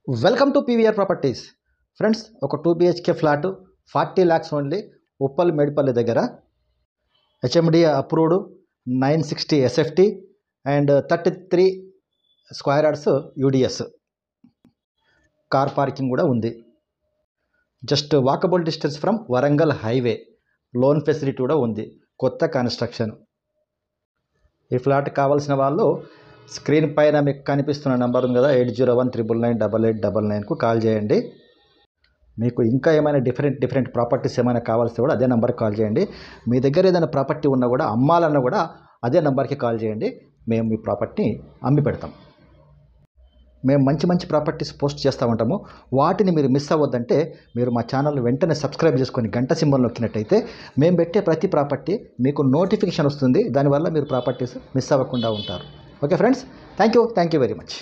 Welcome to PVR properties. Friends, ఒక 2 BHK flat 40 lakhs only, Uppal Medipally దగ్గర, HMD approved, 960 SFT and 33 square yards UDS. Car parking కూడా ఉంది. Just walkable distance from Warangal highway. Loan facility కూడా ఉంది. కొత్త construction. ఈ flat కావాల్సిన వాళ్ళు స్క్రీన్ పైన మీకు కనిపిస్తున్న నెంబర్ ఉంది కదా, 8019998899కు కాల్ చేయండి. మీకు ఇంకా ఏమైనా డిఫరెంట్ ప్రాపర్టీస్ ఏమైనా కావాల్సి కూడా అదే నెంబర్కి కాల్ చేయండి. మీ దగ్గర ఏదైనా ప్రాపర్టీ ఉన్నా కూడా, అమ్మాలన్నా కూడా అదే నెంబర్కి కాల్ చేయండి. మేము మీ ప్రాపర్టీని అమ్మి పెడతాం. మేము మంచి ప్రాపర్టీస్ పోస్ట్ చేస్తూ ఉంటాము. వాటిని మీరు మిస్ అవ్వద్దంటే మీరు మా ఛానల్ వెంటనే సబ్స్క్రైబ్ చేసుకొని గంట సింబల్ నొక్కినట్టయితే మేము పెట్టే ప్రతి ప్రాపర్టీ మీకు నోటిఫికేషన్ వస్తుంది. దానివల్ల మీరు ప్రాపర్టీస్ మిస్ అవ్వకుండా ఉంటారు. Okay friends, thank you very much.